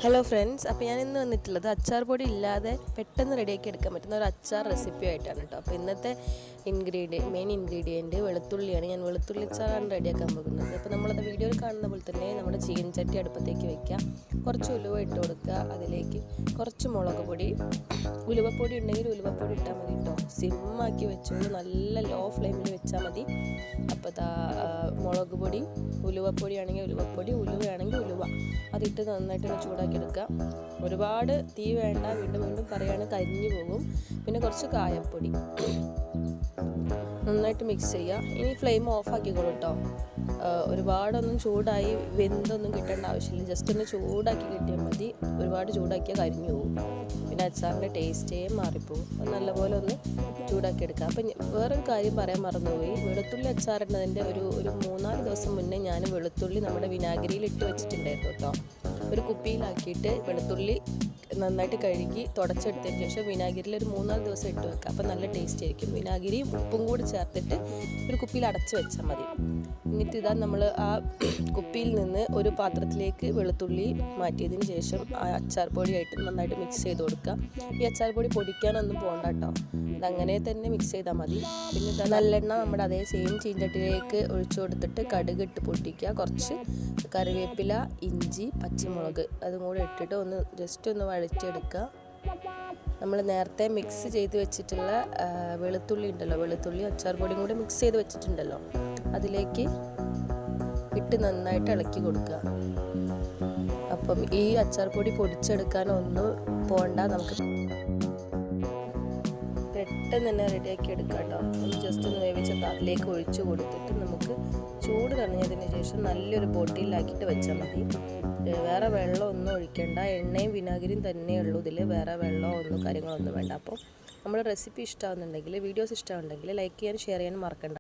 Hello friends, അപ്പോൾ ഞാൻ ഇന്ന് വന്നിട്ടുള്ളത് അച്ചാർ പൊടി ഇല്ലാതെ പെട്ടെന്ന് റെഡിയാക്കി എടുക്കാൻ പറ്റുന്ന ഒരു അച്ചാർ റെസിപ്പി ആയിട്ടാണ് കേട്ടോ. അപ്പോൾ ഇന്നത്തെ മെയിൻ ഇൻഗ്രീഡിയൻറ്റ് വെളുത്തുള്ളിയാണ്. ഞാൻ വെളുത്തുള്ളി അച്ചാറാണ് റെഡിയാക്കാൻ പോകുന്നത്. അപ്പോൾ നമ്മളത് വീഡിയോയിൽ കാണുന്ന പോലെ തന്നെ നമ്മുടെ ചീനച്ചട്ടി അടുപ്പത്തേക്ക് വയ്ക്കുക, കുറച്ച് ഉലുവ ഇട്ട് കൊടുക്കുക, അതിലേക്ക് കുറച്ച് മുളക് പൊടി, ഉലുവപ്പൊടി ഉണ്ടെങ്കിൽ ഉലുവപ്പൊടി ഇട്ടാൽ മതി കേട്ടോ. സിമ്മാക്കി വെച്ചോളൂ, നല്ല ലോ ഫ്ലെയിമിൽ വെച്ചാൽ മതി. അപ്പോൾ മുളക് പൊടി, ഉലുവപ്പൊടി ആണെങ്കിൽ ഉലുവപ്പൊടി, ഉലുവയാണെങ്കിൽ ഉലുവ, അതിട്ട് നന്നായിട്ട് ചൂടാക്കി എടുക്കുക. ഒരുപാട് തീ വേണ്ട, വീണ്ടും വീണ്ടും പറയുകയാണ് കരിഞ്ഞു പോകും. പിന്നെ കുറച്ച് കായപ്പൊടി നന്നായിട്ട് മിക്സ് ചെയ്യുക. ഇനി ഫ്ലെയിം ഓഫ് ആക്കിക്കോളൂ കേട്ടോ. ഒരുപാടൊന്നും ചൂടായി വെന്തൊന്നും കിട്ടേണ്ട ആവശ്യമില്ല, ജസ്റ്റ് ഒന്ന് ചൂടാക്കി കിട്ടിയാൽ മതി. ഒരുപാട് ചൂടാക്കിയാൽ കരിഞ്ഞു പോകും, പിന്നെ അച്ചാറിൻ്റെ ടേസ്റ്റേ മാറിപ്പോകും. അത് നല്ലപോലെ ഒന്ന് ചൂടാക്കി എടുക്കുക. അപ്പം വേറൊരു കാര്യം പറയാൻ മറന്നുപോയി, വെളുത്തുള്ളി അച്ചാറിടുന്നതിൻ്റെ ഒരു 3-4 ദിവസം മുന്നേ ഞാൻ വെളുത്തുള്ളി നമ്മുടെ വിനാഗിരിയിൽ ഇട്ട് വെച്ചിട്ടുണ്ടായിരുന്നു കേട്ടോ. ഒരു കുപ്പിയിലാക്കിയിട്ട് വെളുത്തുള്ളി നന്നായിട്ട് കഴുകി തുടച്ചെടുത്തതിന് ശേഷം വിനാഗിരിയിൽ ഒരു 3-4 ദിവസം ഇട്ട് വെക്കുക. അപ്പം നല്ല ടേസ്റ്റ് ആയിരിക്കും. വിനാഗിരിയും ഉപ്പും കൂടി ചേർത്തിട്ട് ഒരു കുപ്പിയിൽ അടച്ച് വെച്ചാൽ മതി. എന്നിട്ട് ഇതാ നമ്മൾ ആ കുപ്പിയിൽ നിന്ന് ഒരു പാത്രത്തിലേക്ക് വെളുത്തുള്ളി മാറ്റിയതിന് ശേഷം ആ അച്ചാർ പൊടിയായിട്ട് നന്നായിട്ട് മിക്സ് ചെയ്ത് കൊടുക്കുക. ഈ അച്ചാർ പൊടി പൊടിക്കാനൊന്നും പോകണ്ട കേട്ടോ, അതങ്ങനെ തന്നെ മിക്സ് ചെയ്താൽ മതി. പിന്നെ ഇതാ നല്ലെണ്ണ നമ്മുടെ അതേ സെയിം ചീഞ്ചട്ടിയിലേക്ക് ഒഴിച്ചു കൊടുത്തിട്ട് കടുക് ഇട്ട് പൊട്ടിക്കുക, കുറച്ച് കറിവേപ്പില, ഇഞ്ചി, പച്ചമുളക് അതും കൂടെ ഇട്ടിട്ട് ജസ്റ്റ് ഒന്ന് വഴറ്റിയെടുക്കുക. നമ്മൾ നേരത്തെ മിക്സ് ചെയ്ത് വെച്ചിട്ടുള്ള വെളുത്തുള്ളി ഉണ്ടല്ലോ, വെളുത്തുള്ളി അച്ചാർ പൊടിയും കൂടി മിക്സ് ചെയ്ത് വെച്ചിട്ടുണ്ടല്ലോ, അതിലേക്ക് ഇട്ട് നന്നായിട്ട് ഇളക്കി കൊടുക്കുക. അപ്പം ഈ അച്ചാർ പൊടി പൊടിച്ചെടുക്കാനൊന്നും പോകണ്ട, നമുക്ക് പെട്ടെന്ന് തന്നെ റെഡിയാക്കി എടുക്കാം കേട്ടോ. ഒന്ന് ജസ്റ്റ് ഒന്ന് വേവിച്ചപ്പോൾ അതിലേക്ക് ഒഴിച്ചു കൊടുത്തിട്ട് നമുക്ക് ചൂട് തണിഞ്ഞതിന് ശേഷം നല്ലൊരു ബോട്ടിലാക്കിയിട്ട് വെച്ചാൽ മതി. വേറെ വെള്ളം ഒന്നും ഒഴിക്കേണ്ട, എണ്ണയും വിനാഗിരിയും തന്നെ ഉള്ളൂ ഇതിൽ, വേറെ വെള്ളമോ ഒന്നും കാര്യങ്ങളൊന്നും വേണ്ട. അപ്പോൾ നമ്മുടെ റെസിപ്പി ഇഷ്ടമാകുന്നുണ്ടെങ്കിൽ, വീഡിയോസ് ഇഷ്ടമാകുന്നുണ്ടെങ്കിൽ ലൈക്ക് ചെയ്യാനും ഷെയർ ചെയ്യാനും മറക്കണ്ട.